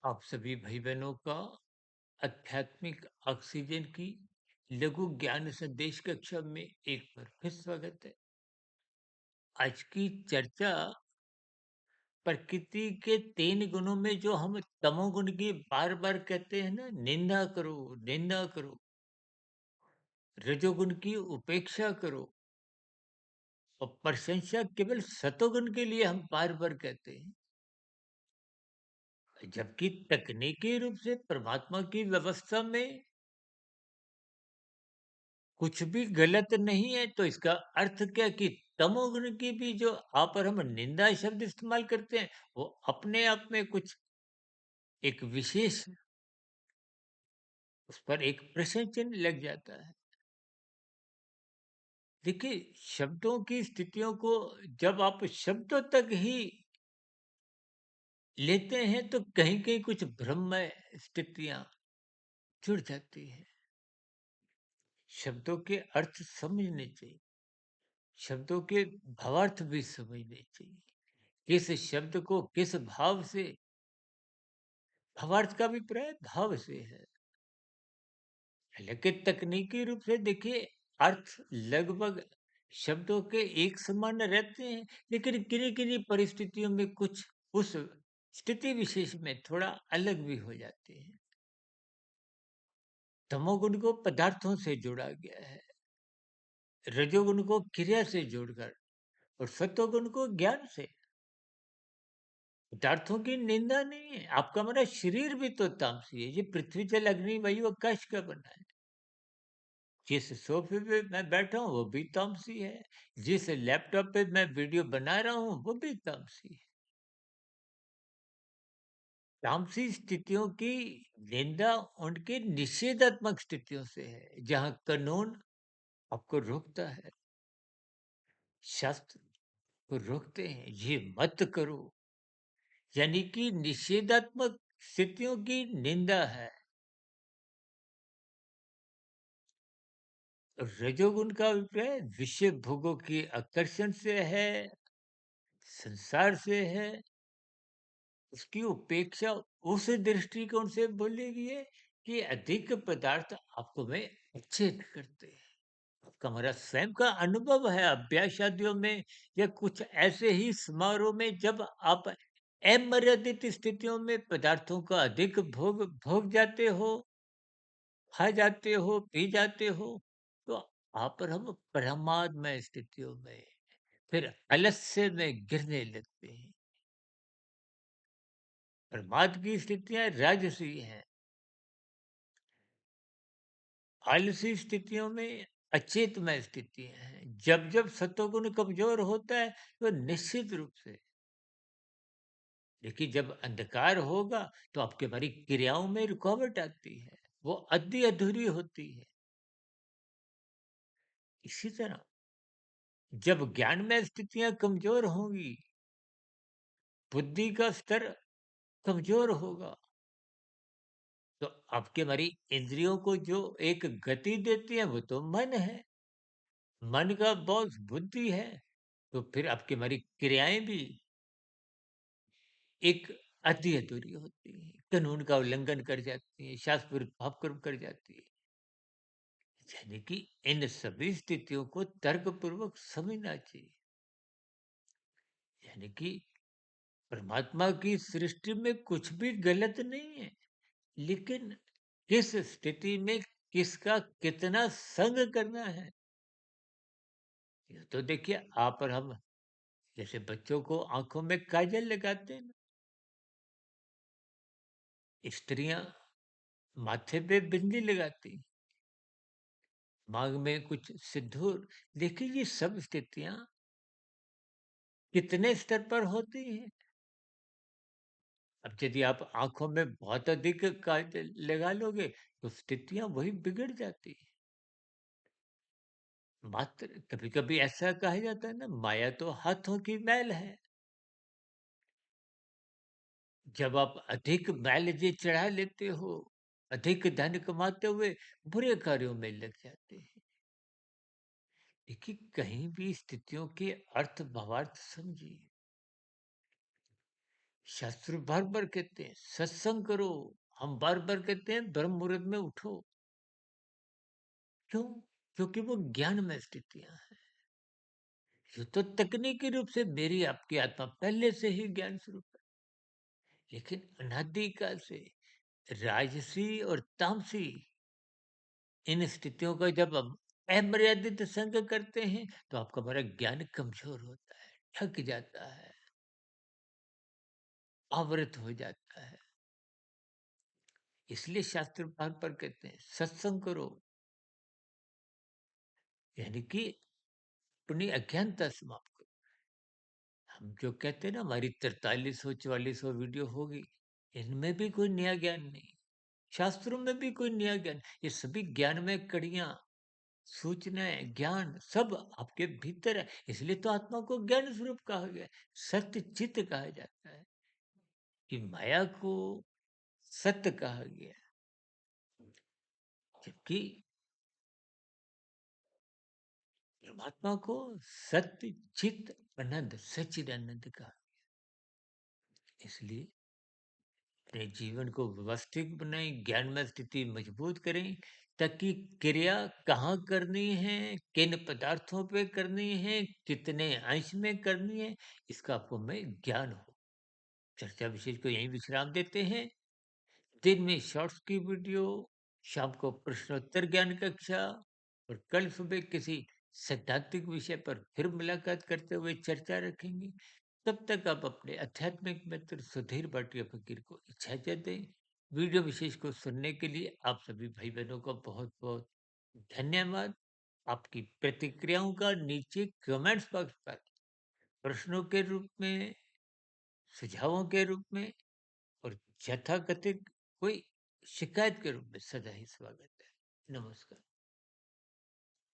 आप सभी भाई-बहनों का आध्यात्मिक ऑक्सीजन की लघु ज्ञान संदेश कक्षा में एक बार फिर स्वागत है। आज की चर्चा प्रकृति के 3 गुणों में जो हम तमोगुण की बार-बार कहते हैं ना, निंदा करो, रजोगुण की उपेक्षा करो और प्रशंसा केवल सतोगुण के लिए हम बार-बार कहते हैं। जबकि तकनीकी रूप से परमात्मा की व्यवस्था में कुछ भी गलत नहीं है, तो इसका अर्थ क्या कि तमोगुण की भी जो आप और हम निंदा शब्द इस्तेमाल करते हैं, वो अपने आप में कुछ एक विशेष उस पर एक प्रश्न चिन्ह लग जाता है। देखिए, शब्दों की स्थितियों को जब आप शब्दों तक ही लेते हैं, तो कहीं-कहीं कुछ भ्रममय स्थितियाँ जुड़ जाती हैं। शब्दों के अर्थ समझने चाहिए, शब्दों के भावार्थ भी समझने चाहिए। किस शब्द को किस भाव से भावार्थ का अभिप्राय भाव से है। लेकिन तकनीकी रूप से देखिए अर्थ लगभग शब्दों के एक समान रहते हैं, लेकिन किन्हीं-किन्हीं परिस्थितियों में कुछ उस स्थिति विशेष में थोड़ा अलग भी हो जाते हैं। तमोगुण को पदार्थों से जोड़ा गया है, रजोगुण को क्रिया से जोड़कर और सत्वगुण को ज्ञान से। पदार्थों की निंदा नहीं है, आपका हमारा शरीर भी तो तामसी है, ये पृथ्वी जल अग्नि वायु आकाश का बना है। जिस सोफे पे मैं बैठा हूँ वो भी तामसी है, जिस लैपटॉप पे मैं वीडियो बना रहा हूँ वो भी तामसी है। तामसी स्थितियों की निंदा उनके निषेधात्मक स्थितियों से है, जहाँ कानून आपको रोकता है, शास्त्र को रोकते हैं, ये मत करो, यानी कि निषेधात्मक स्थितियों की निंदा है। रजोगुण का अभिप्राय विषय भोगों की आकर्षण से है, संसार से है, उसकी उपेक्षा उस दृष्टिकोण से बोली गई है कि अधिक पदार्थ आपको में अच्छेद करते हैं। आपका हमारा स्वयं का अनुभव है अभ्यास शादियों में या कुछ ऐसे ही समारोह में जब आप अमर्यादित स्थितियों में पदार्थों का अधिक भोग भोग जाते हो, खा जाते हो, पी जाते हो, तो आप और हम प्रमादमय स्थितियों में फिर आलस्य में गिरने लगते हैं। प्रमाद की स्थितियां राजसी हैं, आलसी स्थितियों में अचेतमय स्थितियां हैं। जब-जब सत्वगुण कमज़ोर होता है, तो निश्चित रूप से देखिए जब अंधकार होगा, तो आपकी हमारी क्रियाओं में रुकावट आती है। वो अधूरी होती है। इसी तरह जब ज्ञान में स्थितियाँ कमज़ोर होंगी, बुद्धि का स्तर कमज़ोर होगा, तो आपकी हमारी इंद्रियों को जो एक गति देती है, वो तो मन है। मन का बॉस बुद्धि है, तो फिर आपकी हमारी क्रियाएँ भी एक अधूरी होती है, कानून का उल्लंघन कर जाती है, शास्त्र विरुद्ध पाप कर्म कर जाती है। यानी कि इन सभी स्थितियों को तर्कपूर्वक समझना चाहिए। यानी कि परमात्मा की सृष्टि में कुछ भी गलत नहीं है, लेकिन किस स्थिति में किसका कितना संग करना है, ये तो देखिए आप और हम जैसे बच्चों को आँखों में काजल लगाते हैं ना, स्त्रियाँ माथे पे बिंदी लगाती हैं। मांग में कुछ सिंदूर, देखिए ये सब स्थितियां कितने स्तर पर होती हैं। अब यदि आप आंखों में बहुत अधिक काजल लगा लोगे, तो स्थितियां वही बिगड़ जाती है। मात्र कभी कभी ऐसा कहा जाता है ना, माया तो हाथों की मैल है। जब आप अधिक मैल जे चढ़ा लेते हो, अधिक धन कमाते हुए बुरे कार्यों में लग जाते हैं। देखिए कहीं भी स्थितियों के अर्थ भावार्थ समझिए। शास्त्र बार-बार कहते हैं, सत्संग करो। हम बार-बार कहते हैं, ब्रह्म मुहूर्त में उठो। क्यों? क्योंकि वो ज्ञानमय स्थितियाँ हैं। ये तो तकनीकी रूप से मेरी आपकी आत्मा पहले से ही ज्ञान स्वरूप है। लेकिन अनादिकाल से राजसी और तामसी इन स्थितियों का जब हम अमर्यादित संग करते हैं, तो आपका हमारा ज्ञान कमज़ोर होता है, थक जाता है, आवृत हो जाता है। इसलिए शास्त्र बार-बार कहते हैं, सत्संग करो, यानी कि अपनी अज्ञानता समाप्त करो। हम जो कहते हैं ना, हमारी 4300-4400 वीडियो होगी, इनमें भी कोई नया ज्ञान नहीं, शास्त्रों में भी कोई नया ज्ञान, ये सभी ज्ञानमय कड़ियाँ, सूचनाएँ, ज्ञान सब आपके भीतर है। इसलिए तो आत्मा को ज्ञान स्वरूप कहा गया है, सत्य चित्त कहा जाता है, कि माया को सत्य कहा गया है, जबकि परमात्मा को सत्य, चित्त, आनंद, सच्चिदानंद कहा। इसलिए अपने जीवन को व्यवस्थित बनाएं, ज्ञानमय स्थिति मजबूत करें, ताकि क्रिया कहाँ करनी है, किन पदार्थों पे करनी है, कितने अंश में करनी है, इसका आपको में ज्ञान हो। चर्चा विशेष को यहीं विश्राम देते हैं। दिन में शॉर्ट्स की वीडियो, शाम को प्रश्नोत्तर ज्ञान कक्षा, और कल सुबह किसी सैद्धांतिक विषय पर फिर मुलाकात करते हुए चर्चा रखेंगे। तब तक आप अपने आध्यात्मिक मित्र सुधीर भाटिया फकीर को इजाजत दें। वीडियो विशेष को सुनने के लिए आप सभी भाई बहनों का बहुत बहुत धन्यवाद। आपकी प्रतिक्रियाओं का नीचे कमेंट्स बॉक्स पर प्रश्नों के रूप में, सुझावों के रूप में, और यथाकथित कोई शिकायत के रूप में सदा ही स्वागत है। नमस्कार।